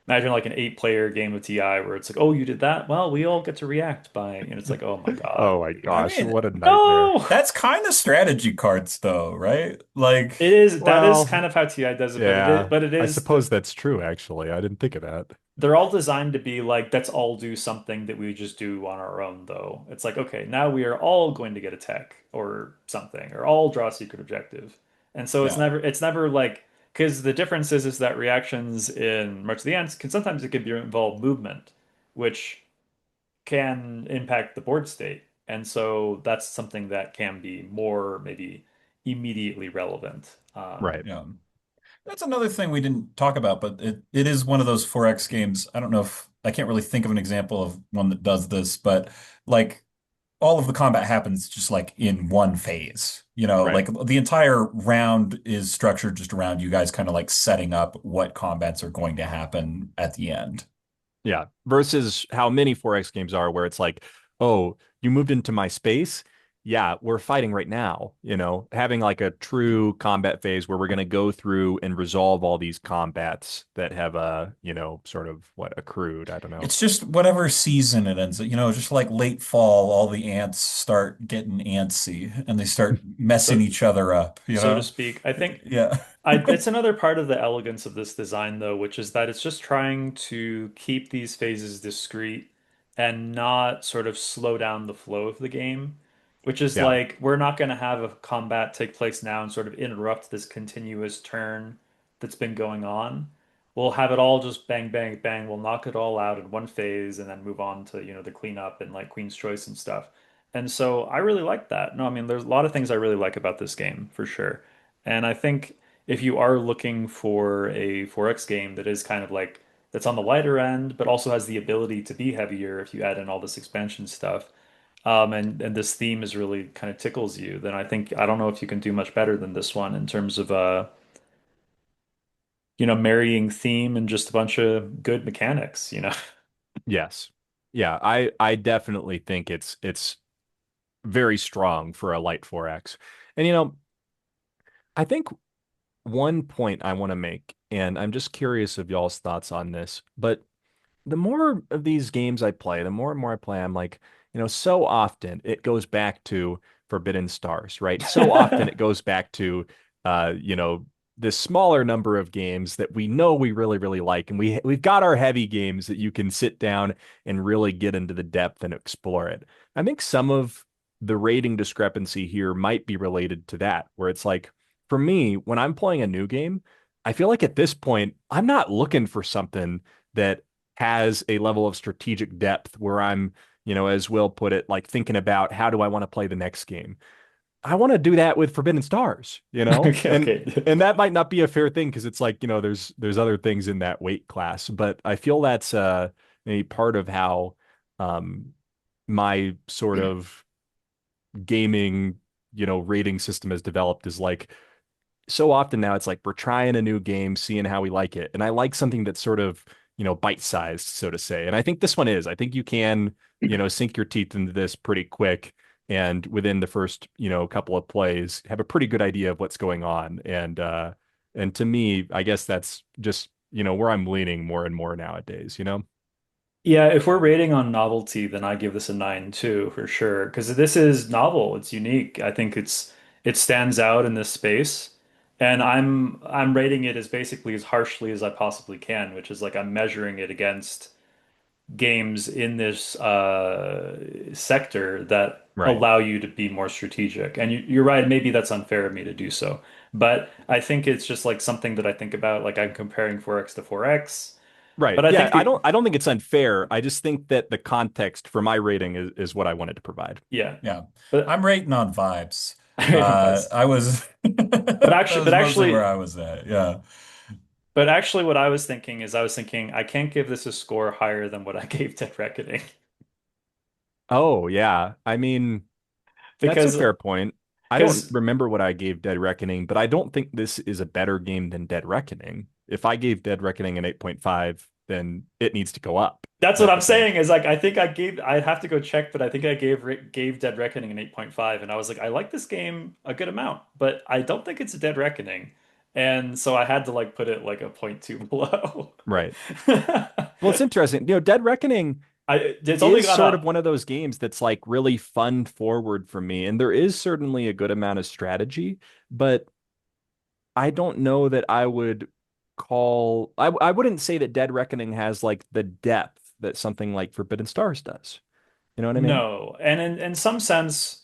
Imagine like an 8-player game of TI where it's like, oh, you did that? Well, we all get to react by, and it's like, oh my God. Oh my I gosh, mean, what a nightmare. No! that's kind of strategy cards though, right? Like, That is Well, kind of how TI does it, yeah, but it I is suppose that's true, actually. I didn't think of that. they're all designed to be like, let's all do something that we just do on our own, though. It's like, okay, now we are all going to get a tech or something, or all draw a secret objective. And so yeah. it's never like, because the difference is that reactions in March of the Ants can sometimes it can be involve movement, which can impact the board state. And so that's something that can be more maybe immediately relevant. Right. Yeah. That's another thing we didn't talk about, but it is one of those 4X games. I don't know if I can't really think of an example of one that does this, but like all of the combat happens just like in one phase. Right. Like the entire round is structured just around you guys kind of like setting up what combats are going to happen at the end. Yeah. Versus how many 4X games are where it's like, oh, you moved into my space. Yeah, we're fighting right now, having like a true combat phase where we're going to go through and resolve all these combats that have sort of what accrued. I don't know. It's just whatever season it ends, just like late fall, all the ants start getting antsy and they start messing So each other up, you so to know? speak. I think Yeah. it's another part of the elegance of this design, though, which is that it's just trying to keep these phases discrete and not sort of slow down the flow of the game, which is Yeah. like we're not going to have a combat take place now and sort of interrupt this continuous turn that's been going on. We'll have it all just bang, bang, bang. We'll knock it all out in one phase and then move on to, the cleanup and like Queen's Choice and stuff. And so I really like that. No, I mean, there's a lot of things I really like about this game for sure. And I think if you are looking for a 4X game that is kind of like that's on the lighter end, but also has the ability to be heavier if you add in all this expansion stuff, and this theme is really kind of tickles you, then I don't know if you can do much better than this one in terms of marrying theme and just a bunch of good mechanics. Yes. Yeah, I definitely think it's very strong for a light 4X. And I think one point I want to make, and I'm just curious of y'all's thoughts on this, but the more of these games I play, the more and more I play, I'm like, so often it goes back to Forbidden Stars, right? So often it goes back to, this smaller number of games that we know we really, really like. And we've got our heavy games that you can sit down and really get into the depth and explore it. I think some of the rating discrepancy here might be related to that, where it's like, for me, when I'm playing a new game, I feel like at this point, I'm not looking for something that has a level of strategic depth where I'm, as Will put it, like thinking about how do I want to play the next game. I want to do that with Forbidden Stars, you know? Okay, okay. And that might not be a fair thing because it's like, there's other things in that weight class, but I feel that's a part of how um my sort of gaming, rating system has developed is like so often now it's like we're trying a new game, seeing how we like it. And I like something that's sort of, bite-sized, so to say. And I think this one is. I think you can, sink your teeth into this pretty quick and within the first, couple of plays, have a pretty good idea of what's going on. And to me, I guess that's just, where I'm leaning more and more nowadays. Yeah, if we're rating on novelty, then I give this a 9 too, for sure. Because this is novel, it's unique. I think it stands out in this space. And I'm rating it as basically as harshly as I possibly can, which is like I'm measuring it against games in this sector that Right. allow you to be more strategic. And you're right, maybe that's unfair of me to do so. But I think it's just like something that I think about, like I'm comparing 4X to 4X. Right. But I Yeah, think I the don't I don't think it's unfair. I just think that the context for my rating is what I wanted to provide. yeah. Yeah. But I'm rating on vibes. I don't know, Vice. I was But that actually, but was mostly where actually, I was at. Yeah. but actually, what I was thinking is, I was thinking I can't give this a score higher than what I gave Dead Reckoning Oh, yeah. I mean, that's a because fair point. I don't because remember what I gave Dead Reckoning, but I don't think this is a better game than Dead Reckoning. If I gave Dead Reckoning an 8.5, then it needs to go up. that's what That's I'm the thing. saying is like I think I'd have to go check, but I think I gave Dead Reckoning an 8.5, and I was like I like this game a good amount, but I don't think it's a Dead Reckoning, and so I had to like put it like a point 2 below. Right. Well, it's interesting. Dead Reckoning It's only is gone sort of up. one of those games that's like really fun forward for me. And there is certainly a good amount of strategy, but I don't know that I would I wouldn't say that Dead Reckoning has like the depth that something like Forbidden Stars does. You know what I mean? No, and in some sense,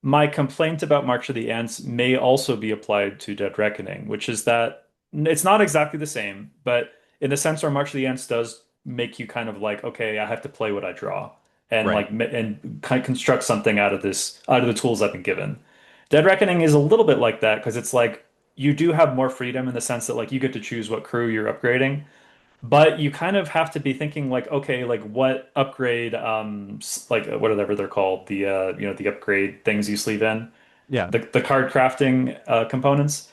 my complaint about March of the Ants may also be applied to Dead Reckoning, which is that it's not exactly the same, but in the sense where March of the Ants does make you kind of like, okay, I have to play what I draw and Right. and kind of construct something out of the tools I've been given. Dead Reckoning is a little bit like that because it's like you do have more freedom in the sense that like you get to choose what crew you're upgrading. But you kind of have to be thinking like, okay, like what upgrade, like whatever they're called, the the upgrade things you sleeve in, Yeah. the card crafting components.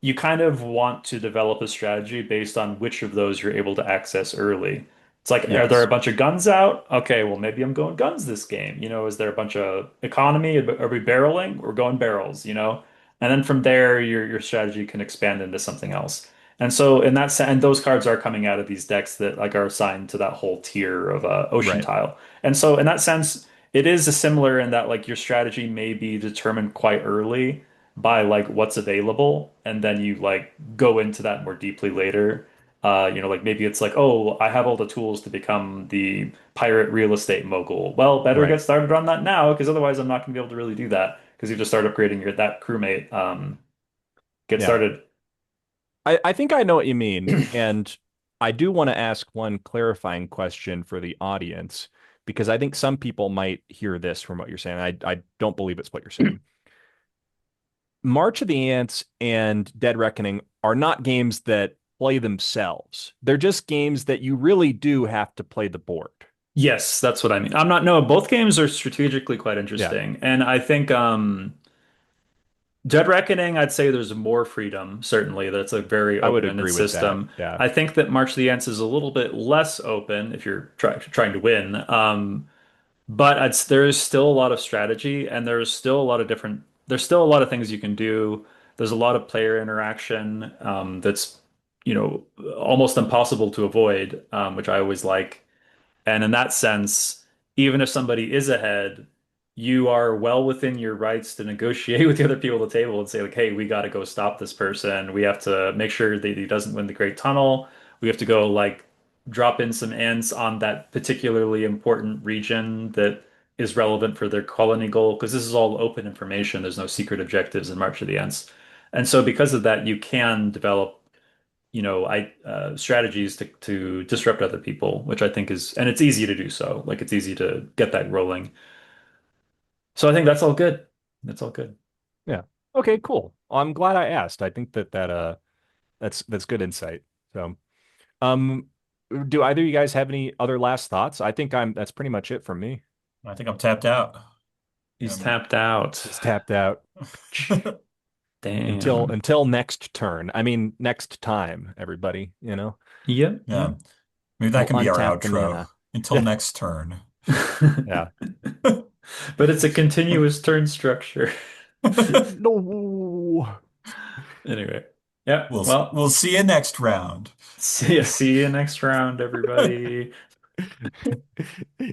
You kind of want to develop a strategy based on which of those you're able to access early. It's like, are there a Yes. bunch of guns out? Okay, well maybe I'm going guns this game. Is there a bunch of economy? Are we barreling? We're going barrels. And then from there, your strategy can expand into something else. And so in that sense, and those cards are coming out of these decks that like are assigned to that whole tier of ocean Right. tile. And so in that sense, it is a similar in that like your strategy may be determined quite early by like what's available, and then you like go into that more deeply later. Like maybe it's like, oh, I have all the tools to become the pirate real estate mogul. Well, better Right. get started on that now, because otherwise I'm not going to be able to really do that because you just start upgrading your that crewmate. Get Yeah. started. I think I know what you mean. And I do want to ask one clarifying question for the audience because I think some people might hear this from what you're saying. I don't believe it's what you're saying. March of the Ants and Dead Reckoning are not games that play themselves. They're just games that you really do have to play the board. Yes, that's what I mean. I'm not, no, both games are strategically quite Yeah, interesting. And I think Dead Reckoning, I'd say there's more freedom, certainly. That's a very I would open-ended agree with that. system. Yeah, I think that March of the Ants is a little bit less open if you're trying to win. But there's still a lot of strategy, and there's still a lot of things you can do. There's a lot of player interaction that's, almost impossible to avoid, which I always like. And in that sense, even if somebody is ahead, you are well within your rights to negotiate with the other people at the table and say, like, hey, we got to go stop this person. We have to make sure that he doesn't win the Great Tunnel. We have to go, like, drop in some ants on that particularly important region that is relevant for their colony goal, because this is all open information. There's no secret objectives in March of the Ants. And so, because of that, you can develop strategies to disrupt other people, which I think is, and it's easy to do so. Like it's easy to get that rolling. So I think that's all good. That's all good. Yeah. Okay, cool. I'm glad I asked. I think that's good insight. So, um, do either of you guys have any other last thoughts? I think that's pretty much it from me. I think I'm tapped out. He's Um, tapped out. He's tapped out. Until Damn. next turn. I mean, next time, everybody, you know. Yep, yeah, yep. maybe that We'll can be our untap the outro. mana. Until next turn. Yeah. But it's a continuous turn structure. No. Anyway. Yeah, We'll well, we'll see you next round. see you next round, everybody.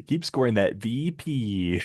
Keep scoring that VP.